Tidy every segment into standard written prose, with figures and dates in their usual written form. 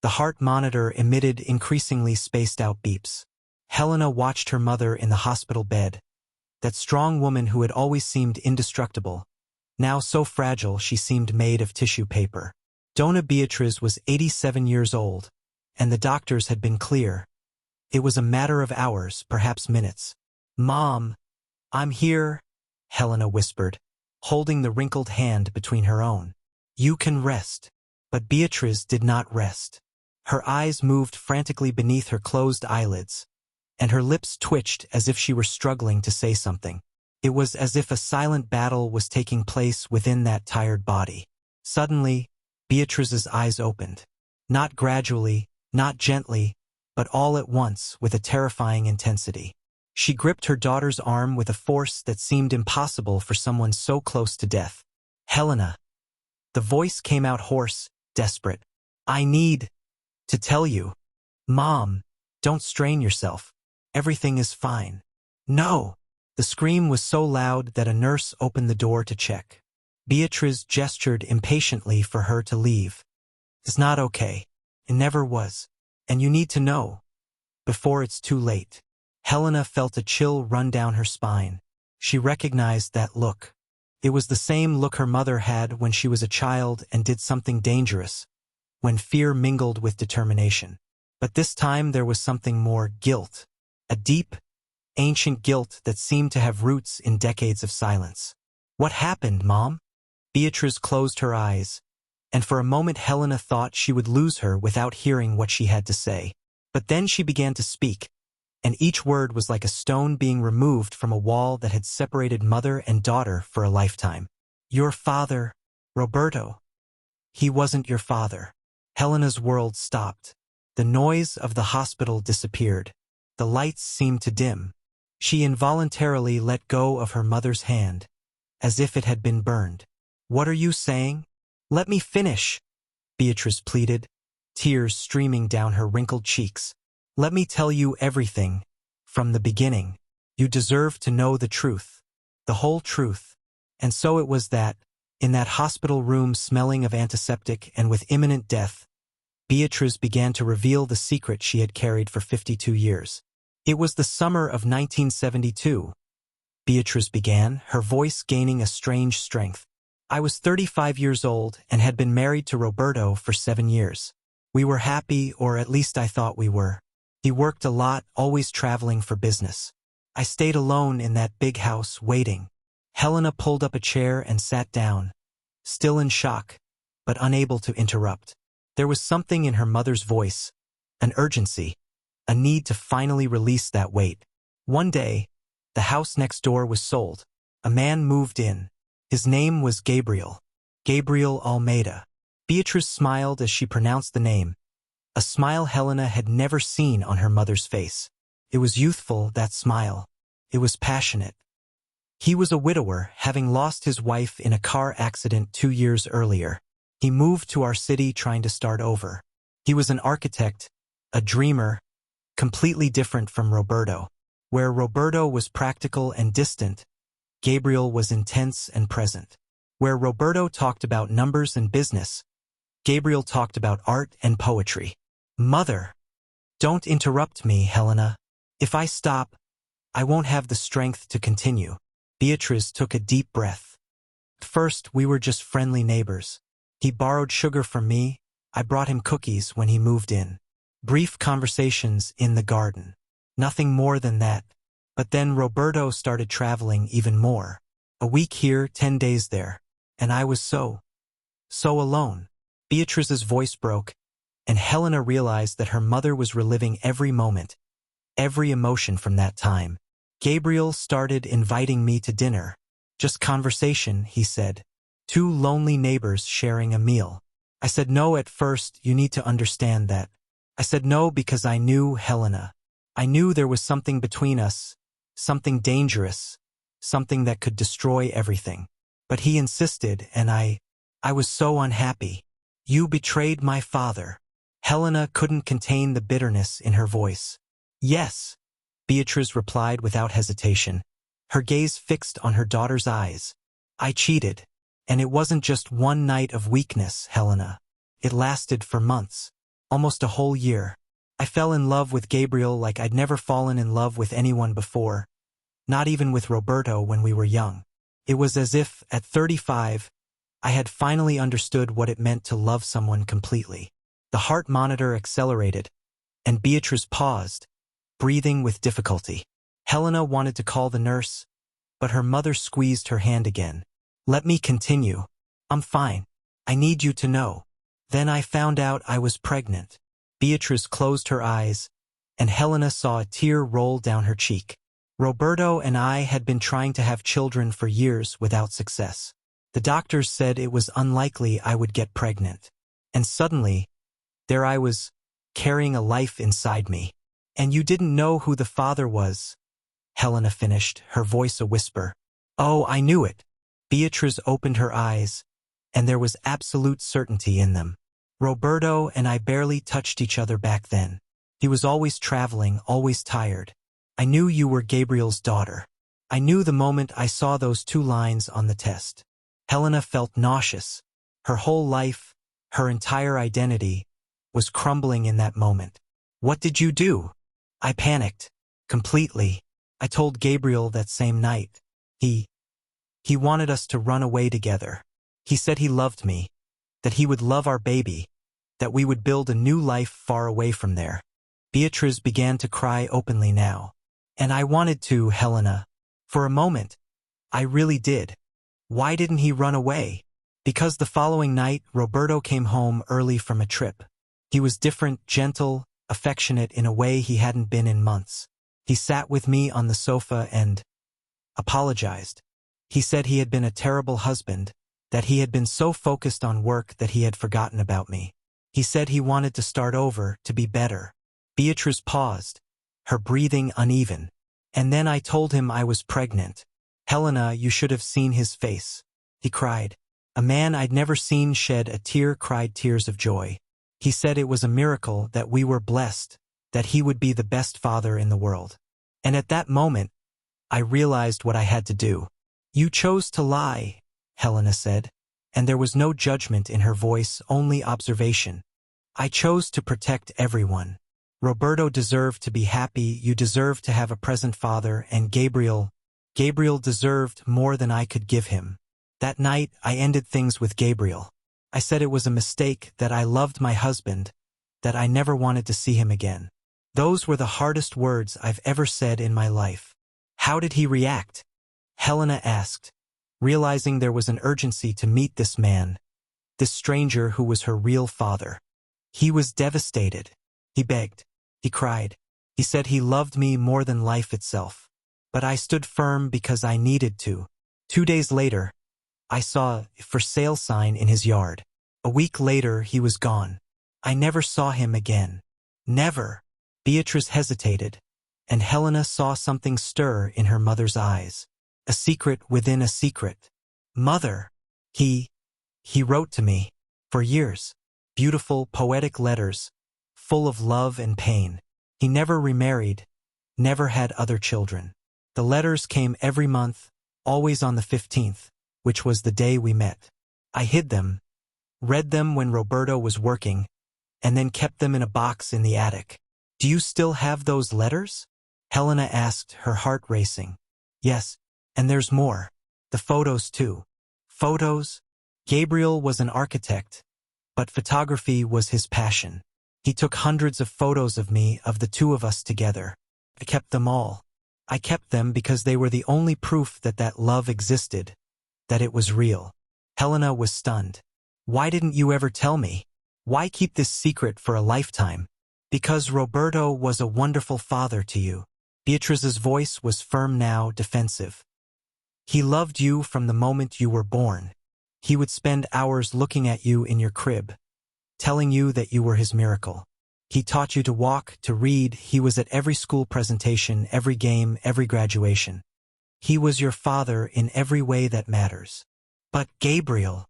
The heart monitor emitted increasingly spaced-out beeps. Helena watched her mother in the hospital bed. That strong woman who had always seemed indestructible. Now so fragile she seemed made of tissue paper. Dona Beatriz was 87 years old, and the doctors had been clear. It was a matter of hours, perhaps minutes. "Mom, I'm here," Helena whispered, holding the wrinkled hand between her own. "You can rest." But Beatriz did not rest. Her eyes moved frantically beneath her closed eyelids, and her lips twitched as if she were struggling to say something. It was as if a silent battle was taking place within that tired body. Suddenly, Beatriz's eyes opened. Not gradually, not gently, but all at once with a terrifying intensity. She gripped her daughter's arm with a force that seemed impossible for someone so close to death. "Helena." The voice came out hoarse, desperate. "I need to tell you. Mom, don't strain yourself. Everything is fine." "No!" The scream was so loud that a nurse opened the door to check. Beatriz gestured impatiently for her to leave. "It's not okay. It never was. And you need to know. Before it's too late." Helena felt a chill run down her spine. She recognized that look. It was the same look her mother had when she was a child and did something dangerous, when fear mingled with determination. But this time there was something more: guilt. A deep, ancient guilt that seemed to have roots in decades of silence. "What happened, Mom?" Beatriz closed her eyes, and for a moment Helena thought she would lose her without hearing what she had to say. But then she began to speak, and each word was like a stone being removed from a wall that had separated mother and daughter for a lifetime. "Your father, Roberto. He wasn't your father." Helena's world stopped. The noise of the hospital disappeared. The lights seemed to dim. She involuntarily let go of her mother's hand, as if it had been burned. "What are you saying?" "Let me finish," Beatriz pleaded, tears streaming down her wrinkled cheeks. "Let me tell you everything, from the beginning. You deserve to know the truth, the whole truth." And so it was that, in that hospital room smelling of antiseptic and with imminent death, Beatriz began to reveal the secret she had carried for 52 years. "It was the summer of 1972, Beatriz began, her voice gaining a strange strength. "I was 35 years old and had been married to Roberto for 7 years. We were happy, or at least I thought we were. He worked a lot, always traveling for business. I stayed alone in that big house, waiting." Helena pulled up a chair and sat down, still in shock, but unable to interrupt. There was something in her mother's voice, an urgency, a need to finally release that weight. One day, the house next door was sold. A man moved in. His name was Gabriel. Gabriel Almeida. Beatriz smiled as she pronounced the name, a smile Helena had never seen on her mother's face. It was youthful, that smile. It was passionate. He was a widower, having lost his wife in a car accident 2 years earlier. He moved to our city trying to start over. He was an architect, a dreamer, completely different from Roberto. Where Roberto was practical and distant, Gabriel was intense and present. Where Roberto talked about numbers and business, Gabriel talked about art and poetry. "Mother, don't interrupt me, Helena. If I stop, I won't have the strength to continue." Beatriz took a deep breath. "At first, we were just friendly neighbors. He borrowed sugar from me. I brought him cookies when he moved in. Brief conversations in the garden. Nothing more than that. But then Roberto started traveling even more. A week here, 10 days there. And I was so alone." Beatriz's voice broke, and Helena realized that her mother was reliving every moment, every emotion from that time. "Gabriel started inviting me to dinner. Just conversation," he said. "Two lonely neighbors sharing a meal. I said no at first. You need to understand that. I said no because I knew Helena. I knew there was something between us, something dangerous, something that could destroy everything. But he insisted, and I was so unhappy. You betrayed my father." Helena couldn't contain the bitterness in her voice. "Yes," Beatriz replied without hesitation, her gaze fixed on her daughter's eyes. "I cheated. And it wasn't just one night of weakness, Helena. It lasted for months. almost a whole year. I fell in love with Gabriel like I'd never fallen in love with anyone before, not even with Roberto when we were young. It was as if, at 35, I had finally understood what it meant to love someone completely. The heart monitor accelerated, and Beatrice paused, breathing with difficulty. Helena wanted to call the nurse, but her mother squeezed her hand again. "Let me continue. I'm fine. I need you to know. Then I found out I was pregnant." Beatrice closed her eyes, and Helena saw a tear roll down her cheek. "Roberto and I had been trying to have children for years without success. The doctors said it was unlikely I would get pregnant. And suddenly, there I was, carrying a life inside me. And you didn't know who the father was," Helena finished, her voice a whisper. "Oh, I knew it." Beatrice opened her eyes, and there was absolute certainty in them. "Roberto and I barely touched each other back then. He was always traveling, always tired. I knew you were Gabriel's daughter. I knew the moment I saw those 2 lines on the test." Helena felt nauseous. Her whole life, her entire identity, was crumbling in that moment. "What did you do?" "I panicked. Completely. I told Gabriel that same night. He wanted us to run away together. He said he loved me, that he would love our baby, that we would build a new life far away from there." Beatrice began to cry openly now. "And I wanted to, Helena. For a moment. I really did. Why didn't he run away?" "Because the following night, Roberto came home early from a trip. He was different, gentle, affectionate in a way he hadn't been in months. He sat with me on the sofa and apologized. He said he had been a terrible husband, that he had been so focused on work that he had forgotten about me. He said he wanted to start over, to be better." Beatrice paused, her breathing uneven. "And then I told him I was pregnant. Helena, you should have seen his face. He cried. A man I'd never seen shed a tear cried tears of joy. He said it was a miracle, that we were blessed, that he would be the best father in the world. And at that moment, I realized what I had to do." "You chose to lie," Helena said, and there was no judgment in her voice, only observation. "I chose to protect everyone. Roberto deserved to be happy, you deserved to have a present father, and Gabriel deserved more than I could give him. That night, I ended things with Gabriel. I said it was a mistake, that I loved my husband, that I never wanted to see him again. Those were the hardest words I've ever said in my life." "How did he react?" Helena asked, realizing there was an urgency to meet this man, this stranger who was her real father. "He was devastated. He begged. He cried. He said he loved me more than life itself. But I stood firm because I needed to. 2 days later, I saw a for sale sign in his yard. A week later, he was gone. I never saw him again. Never." Beatrice hesitated, and Helena saw something stir in her mother's eyes. A secret within a secret. "Mother, he wrote to me. For years. Beautiful, poetic letters, full of love and pain. He never remarried, never had other children. The letters came every month, always on the 15th, which was the day we met. I hid them, read them when Roberto was working, and then kept them in a box in the attic." "Do you still have those letters?" Helena asked, her heart racing. "Yes, and there's more. The photos too." "Photos?" Gabriel was an architect, but photography was his passion. He took hundreds of photos of me, of the 2 of us together. I kept them all. I kept them because they were the only proof that love existed, that it was real. Helena was stunned. "Why didn't you ever tell me? Why keep this secret for a lifetime?" "Because Roberto was a wonderful father to you." Beatrice's voice was firm now, defensive. "He loved you from the moment you were born. He would spend hours looking at you in your crib, telling you that you were his miracle. He taught you to walk, to read. He was at every school presentation, every game, every graduation. He was your father in every way that matters. But Gabriel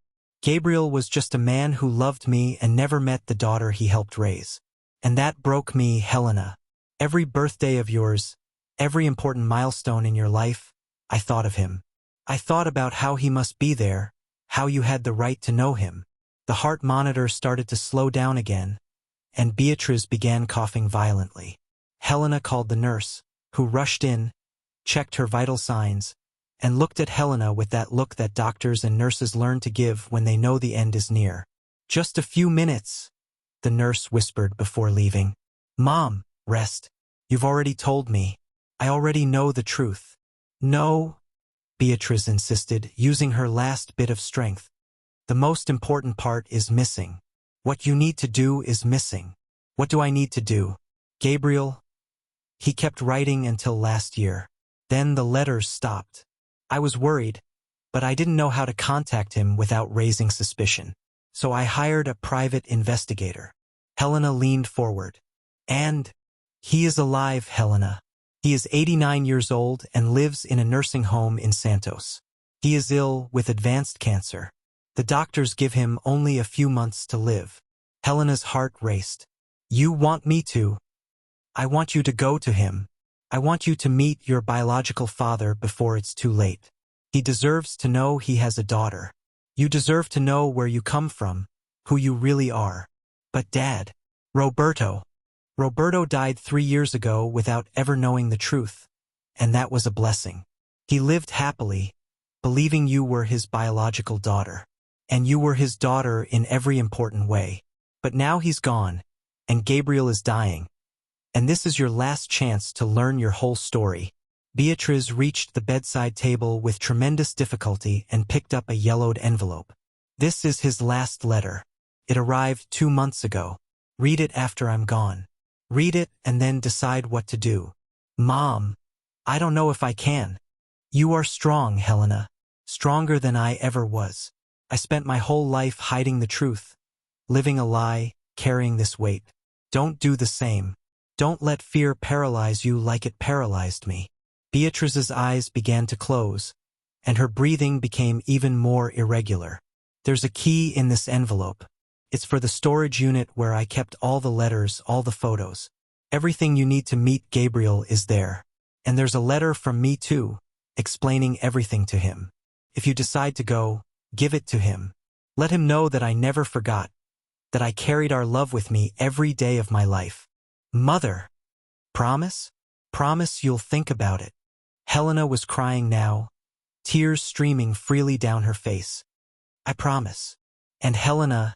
was just a man who loved me and never met the daughter he helped raise. And that broke me, Helena. Every birthday of yours, every important milestone in your life, I thought of him. I thought about how he must be there, how you had the right to know him." The heart monitor started to slow down again, and Beatrice began coughing violently. Helena called the nurse, who rushed in, checked her vital signs, and looked at Helena with that look that doctors and nurses learn to give when they know the end is near. "Just a few minutes," the nurse whispered before leaving. "Mom, rest. You've already told me. I already know the truth." "No," Beatrice insisted, using her last bit of strength. "The most important part is missing. What you need to do is missing." "What do I need to do?" "Gabriel. He kept writing until last year. Then the letters stopped. I was worried, but I didn't know how to contact him without raising suspicion. So I hired a private investigator." Helena leaned forward. "And he is alive, Helena. He is 89 years old and lives in a nursing home in Santos. He is ill with advanced cancer. The doctors give him only a few months to live." Helena's heart raced. "You want me to? I want you to go to him. I want you to meet your biological father before it's too late. He deserves to know he has a daughter. You deserve to know where you come from, who you really are." "But Dad, Roberto died 3 years ago without ever knowing the truth, and that was a blessing. He lived happily, believing you were his biological daughter, and you were his daughter in every important way. But now he's gone, and Gabriel is dying, and this is your last chance to learn your whole story." Beatrice reached the bedside table with tremendous difficulty and picked up a yellowed envelope. "This is his last letter. It arrived 2 months ago. Read it after I'm gone. Read it and then decide what to do." "Mom, I don't know if I can." "You are strong, Helena. Stronger than I ever was. I spent my whole life hiding the truth, living a lie, carrying this weight. Don't do the same. Don't let fear paralyze you like it paralyzed me." Beatrice's eyes began to close, and her breathing became even more irregular. "There's a key in this envelope. It's for the storage unit where I kept all the letters, all the photos. Everything you need to meet Gabriel is there. And there's a letter from me too, explaining everything to him. If you decide to go, give it to him. Let him know that I never forgot, that I carried our love with me every day of my life." "Mother, promise? Promise you'll think about it." Helena was crying now, tears streaming freely down her face. "I promise. And Helena,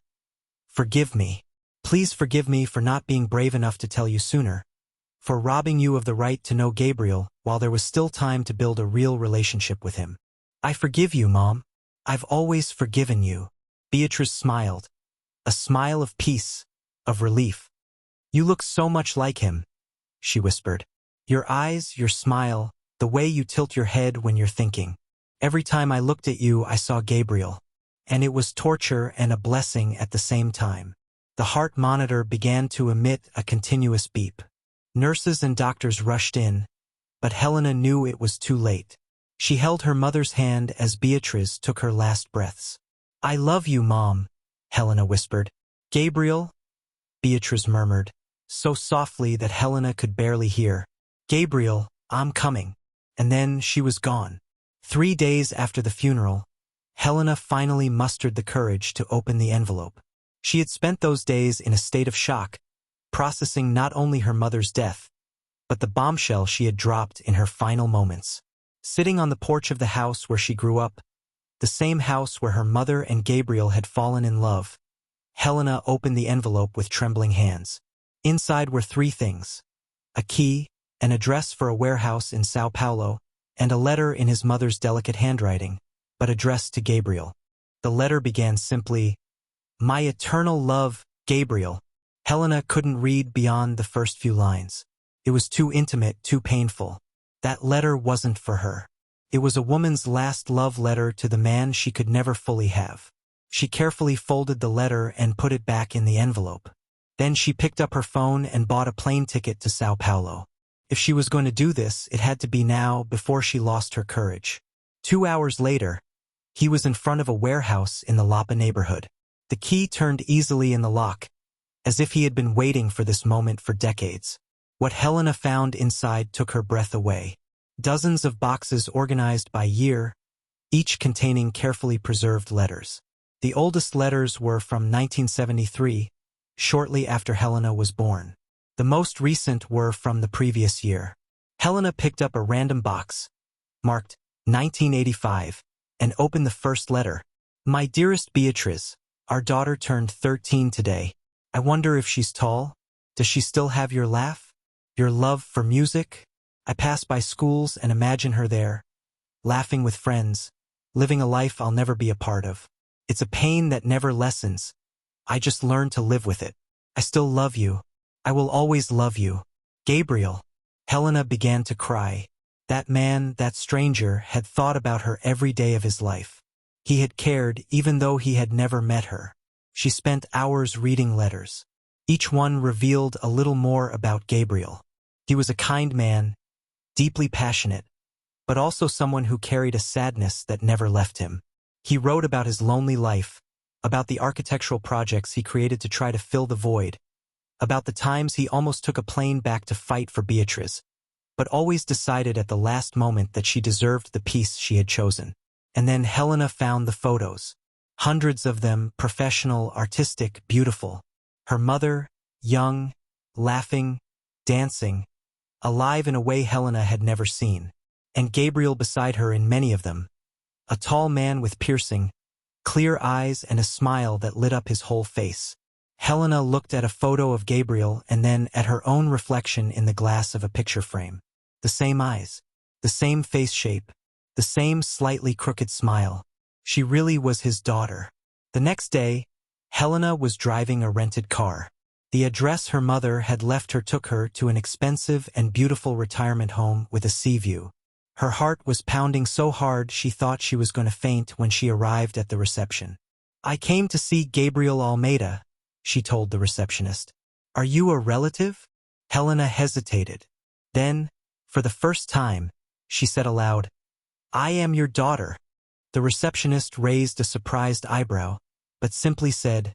forgive me. Please forgive me for not being brave enough to tell you sooner, for robbing you of the right to know Gabriel while there was still time to build a real relationship with him. I forgive you, Mom. I've always forgiven you." Beatrice smiled, a smile of peace, of relief. "You look so much like him," she whispered. "Your eyes, your smile, the way you tilt your head when you're thinking. Every time I looked at you, I saw Gabriel. And it was torture and a blessing at the same time." The heart monitor began to emit a continuous beep. Nurses and doctors rushed in, but Helena knew it was too late. She held her mother's hand as Beatrice took her last breaths. "I love you, Mom," Helena whispered. "Gabriel?" Beatrice murmured, so softly that Helena could barely hear. "Gabriel, I'm coming." And then she was gone. 3 days after the funeral, Helena finally mustered the courage to open the envelope. She had spent those days in a state of shock, processing not only her mother's death, but the bombshell she had dropped in her final moments. Sitting on the porch of the house where she grew up, the same house where her mother and Gabriel had fallen in love, Helena opened the envelope with trembling hands. Inside were 3 things: a key, an address for a warehouse in Sao Paulo, and a letter in his mother's delicate handwriting, but addressed to Gabriel. The letter began simply, "My eternal love, Gabriel." Helena couldn't read beyond the first few lines. It was too intimate, too painful. That letter wasn't for her. It was a woman's last love letter to the man she could never fully have. She carefully folded the letter and put it back in the envelope. Then she picked up her phone and bought a plane ticket to Sao Paulo. If she was going to do this, it had to be now, before she lost her courage. 2 hours later, he was in front of a warehouse in the Lapa neighborhood. The key turned easily in the lock, as if he had been waiting for this moment for decades. What Helena found inside took her breath away. Dozens of boxes organized by year, each containing carefully preserved letters. The oldest letters were from 1973, shortly after Helena was born. The most recent were from the previous year. Helena picked up a random box, marked 1985, and opened the first letter. My dearest Beatrice, our daughter turned 13 today. I wonder if she's tall. Does she still have your laugh? Your love for music? I pass by schools and imagine her there, laughing with friends, living a life I'll never be a part of. It's a pain that never lessens. I just learn to live with it. I still love you. I will always love you. Gabriel. Helena began to cry. That man, that stranger, had thought about her every day of his life. He had cared even though he had never met her. She spent hours reading letters. Each one revealed a little more about Gabriel. He was a kind man, deeply passionate, but also someone who carried a sadness that never left him. He wrote about his lonely life, about the architectural projects he created to try to fill the void, about the times he almost took a plane back to fight for Beatrice, but always decided at the last moment that she deserved the peace she had chosen. And then Helena found the photos. Hundreds of them, professional, artistic, beautiful. Her mother, young, laughing, dancing, alive in a way Helena had never seen. And Gabriel beside her in many of them. A tall man with piercing, clear eyes and a smile that lit up his whole face. Helena looked at a photo of Gabriel and then at her own reflection in the glass of a picture frame. The same eyes, the same face shape, the same slightly crooked smile. She really was his daughter. The next day, Helena was driving a rented car. The address her mother had left her took her to an expensive and beautiful retirement home with a sea view. Her heart was pounding so hard she thought she was going to faint when she arrived at the reception. I came to see Gabriel Almeida, she told the receptionist. Are you a relative? Helena hesitated. Then, for the first time, she said aloud, I am your daughter. The receptionist raised a surprised eyebrow, but simply said,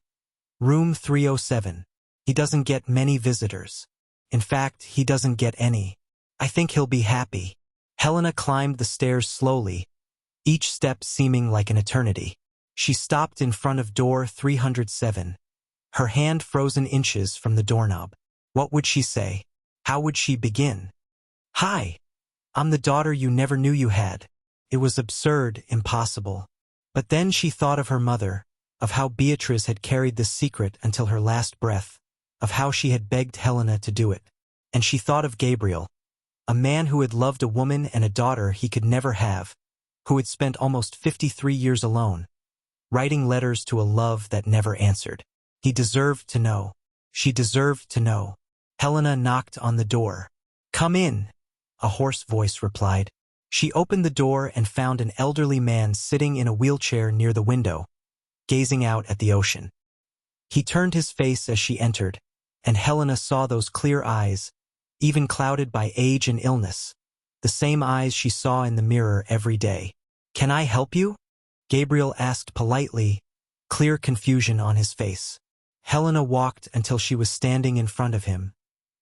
Room 307. He doesn't get many visitors. In fact, he doesn't get any. I think he'll be happy. Helena climbed the stairs slowly, each step seeming like an eternity. She stopped in front of door 307, her hand frozen inches from the doorknob. What would she say? How would she begin? Hi, I'm the daughter you never knew you had. It was absurd, impossible. But then she thought of her mother, of how Beatrice had carried this secret until her last breath, of how she had begged Helena to do it. And she thought of Gabriel, a man who had loved a woman and a daughter he could never have, who had spent almost 53 years alone, writing letters to a love that never answered. He deserved to know. She deserved to know. Helena knocked on the door. Come in, a hoarse voice replied. She opened the door and found an elderly man sitting in a wheelchair near the window, gazing out at the ocean. He turned his face as she entered, and Helena saw those clear eyes, even clouded by age and illness, the same eyes she saw in the mirror every day. Can I help you? Gabriel asked politely, clear confusion on his face. Helena walked until she was standing in front of him,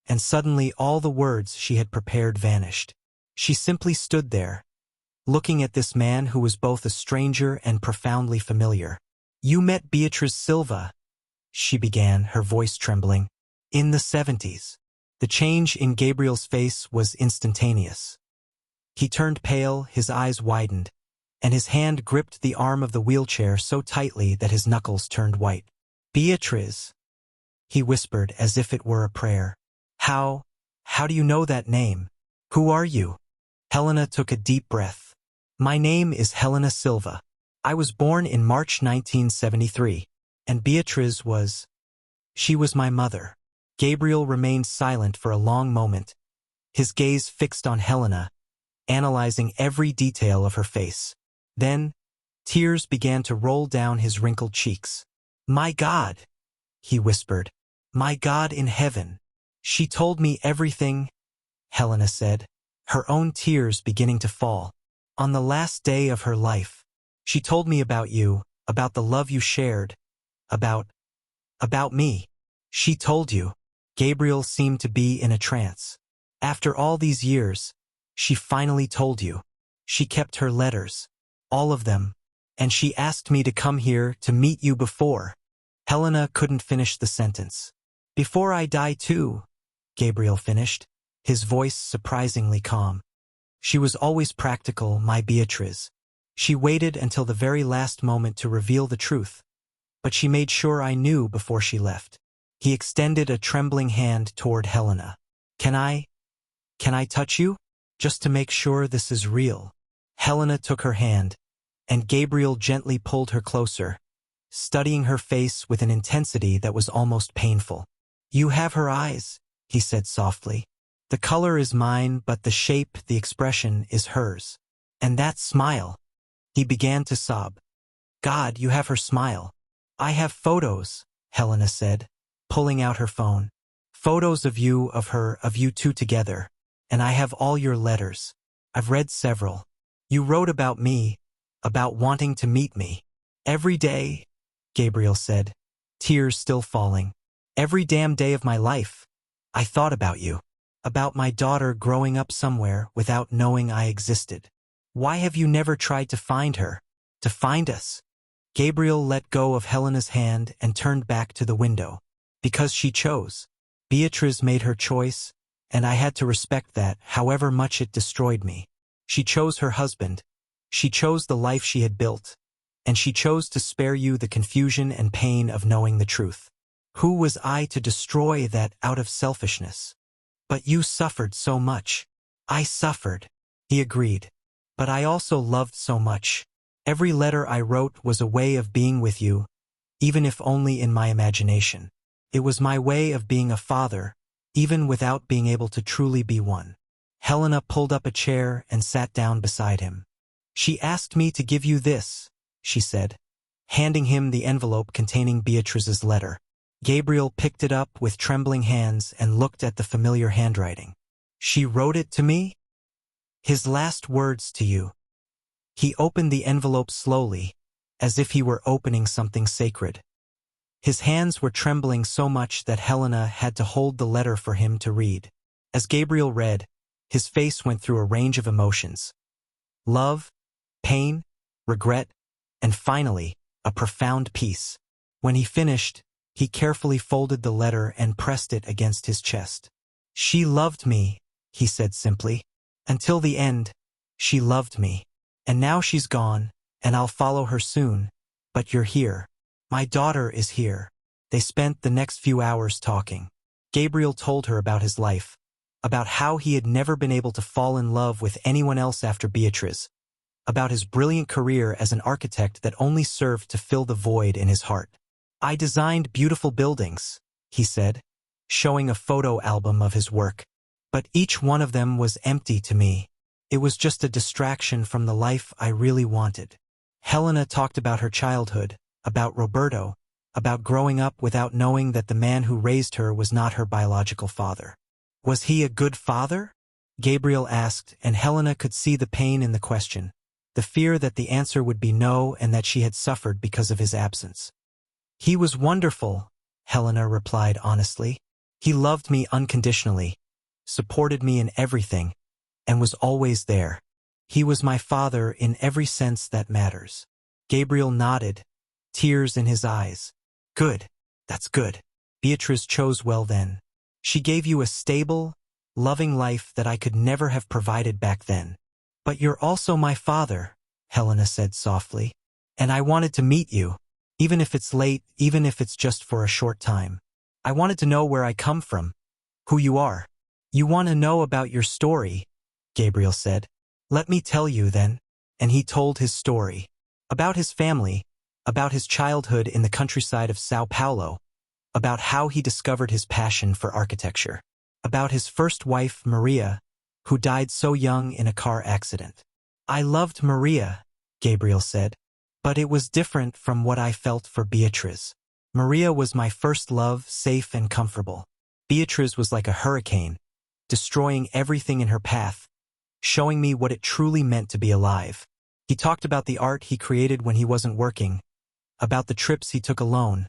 and suddenly all the words she had prepared vanished. She simply stood there, looking at this man who was both a stranger and profoundly familiar. You met Beatriz Silva, she began, her voice trembling. In the 70s. The change in Gabriel's face was instantaneous. He turned pale, his eyes widened, and his hand gripped the arm of the wheelchair so tightly that his knuckles turned white. Beatriz, he whispered as if it were a prayer. How do you know that name? Who are you? Helena took a deep breath. My name is Helena Silva. I was born in March 1973, and Beatriz she was my mother. Gabriel remained silent for a long moment, his gaze fixed on Helena, analyzing every detail of her face. Then, tears began to roll down his wrinkled cheeks. My God, he whispered. My God in heaven. She told me everything, Helena said, her own tears beginning to fall. On the last day of her life, she told me about you, about the love you shared, about me. She told you. Gabriel seemed to be in a trance. After all these years, she finally told you. She kept her letters, all of them, and she asked me to come here to meet you before. Helena couldn't finish the sentence. Before I die too, Gabriel finished, his voice surprisingly calm. She was always practical, my Beatriz. She waited until the very last moment to reveal the truth, but she made sure I knew before she left. He extended a trembling hand toward Helena. Can I touch you? Just to make sure this is real. Helena took her hand, and Gabriel gently pulled her closer, studying her face with an intensity that was almost painful. You have her eyes, he said softly. The color is mine, but the shape, the expression is hers. And that smile. He began to sob. God, you have her smile. I have photos, Helena said, pulling out her phone. Photos of you, of her, of you two together. And I have all your letters. I've read several. You wrote about me, about wanting to meet me. Every day, Gabriel said, tears still falling. Every damn day of my life, I thought about you. About my daughter growing up somewhere without knowing I existed. Why have you never tried to find her? To find us? Gabriel let go of Helena's hand and turned back to the window. Because she chose. Beatriz made her choice, and I had to respect that, however much it destroyed me. She chose her husband. She chose the life she had built. And she chose to spare you the confusion and pain of knowing the truth. Who was I to destroy that out of selfishness? But you suffered so much. I suffered, he agreed. But I also loved so much. Every letter I wrote was a way of being with you, even if only in my imagination. It was my way of being a father, even without being able to truly be one. Helena pulled up a chair and sat down beside him. She asked me to give you this, she said, handing him the envelope containing Beatriz's letter. Gabriel picked it up with trembling hands and looked at the familiar handwriting. She wrote it to me? His last words to you. He opened the envelope slowly, as if he were opening something sacred. His hands were trembling so much that Helena had to hold the letter for him to read. As Gabriel read, his face went through a range of emotions. Love, pain, regret, and finally, a profound peace. When he finished, he carefully folded the letter and pressed it against his chest. She loved me, he said simply. Until the end, she loved me. And now she's gone, and I'll follow her soon. But you're here. My daughter is here. They spent the next few hours talking. Gabriel told her about his life, about how he had never been able to fall in love with anyone else after Beatriz, about his brilliant career as an architect that only served to fill the void in his heart. I designed beautiful buildings, he said, showing a photo album of his work. But each one of them was empty to me. It was just a distraction from the life I really wanted. Helena talked about her childhood, about Roberto, about growing up without knowing that the man who raised her was not her biological father. Was he a good father? Gabriel asked, and Helena could see the pain in the question, the fear that the answer would be no and that she had suffered because of his absence. He was wonderful, Helena replied honestly. He loved me unconditionally, supported me in everything, and was always there. He was my father in every sense that matters. Gabriel nodded, tears in his eyes. Good, that's good. Beatriz chose well then. She gave you a stable, loving life that I could never have provided back then. But you're also my father, Helena said softly. And I wanted to meet you. Even if it's late, even if it's just for a short time. I wanted to know where I come from, who you are. You want to know about your story, Gabriel said. Let me tell you then. And he told his story. About his family, about his childhood in the countryside of Sao Paulo, about how he discovered his passion for architecture, about his first wife, Maria, who died so young in a car accident. I loved Maria, Gabriel said. But it was different from what I felt for Beatriz. Maria was my first love, safe and comfortable. Beatriz was like a hurricane, destroying everything in her path, showing me what it truly meant to be alive. He talked about the art he created when he wasn't working, about the trips he took alone,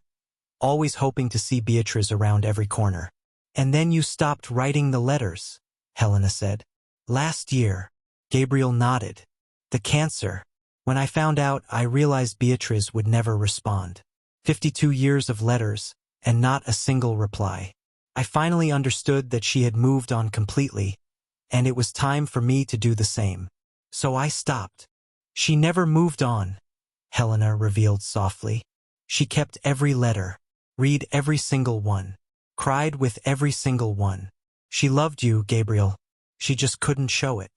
always hoping to see Beatriz around every corner. And then you stopped writing the letters, Helena said. Last year. Gabriel nodded. The cancer. When I found out, I realized Beatriz would never respond. 52 years of letters, and not a single reply. I finally understood that she had moved on completely, and it was time for me to do the same. So I stopped. She never moved on, Helena revealed softly. She kept every letter, read every single one, cried with every single one. She loved you, Gabriel. She just couldn't show it.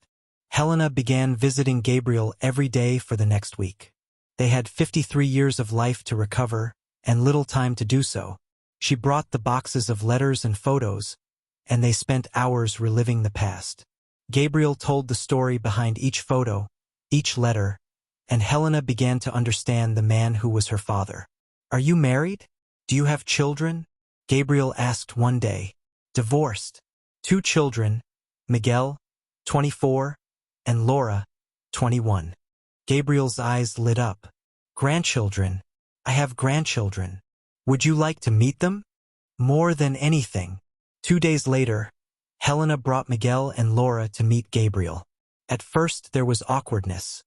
Helena began visiting Gabriel every day for the next week. They had 53 years of life to recover, and little time to do so. She brought the boxes of letters and photos, and they spent hours reliving the past. Gabriel told the story behind each photo, each letter, and Helena began to understand the man who was her father. Are you married? Do you have children? Gabriel asked one day. Divorced. 2 children, Miguel, 24, and Laura, 21. Gabriel's eyes lit up. Grandchildren. I have grandchildren. Would you like to meet them? More than anything. 2 days later, Helena brought Miguel and Laura to meet Gabriel. At first there was awkwardness,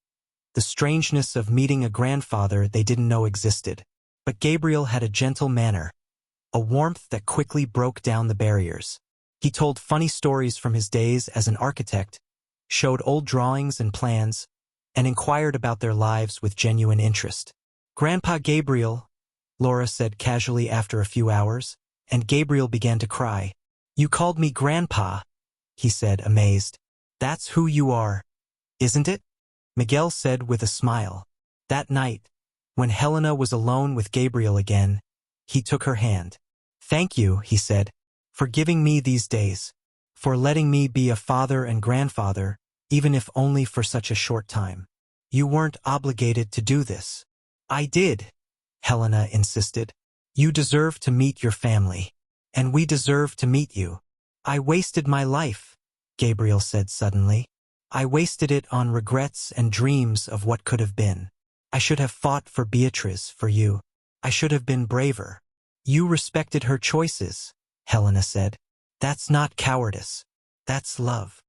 the strangeness of meeting a grandfather they didn't know existed. But Gabriel had a gentle manner, a warmth that quickly broke down the barriers. He told funny stories from his days as an architect, showed old drawings and plans, and inquired about their lives with genuine interest. Grandpa Gabriel, Laura said casually after a few hours, and Gabriel began to cry. You called me Grandpa, he said, amazed. That's who you are, isn't it? Miguel said with a smile. That night, when Helena was alone with Gabriel again, he took her hand. Thank you, he said, for giving me these days, for letting me be a father and grandfather, even if only for such a short time. You weren't obligated to do this. I did, Helena insisted. You deserve to meet your family, and we deserve to meet you. I wasted my life, Gabriel said suddenly. I wasted it on regrets and dreams of what could have been. I should have fought for Beatrice, for you. I should have been braver. You respected her choices, Helena said. That's not cowardice. That's love.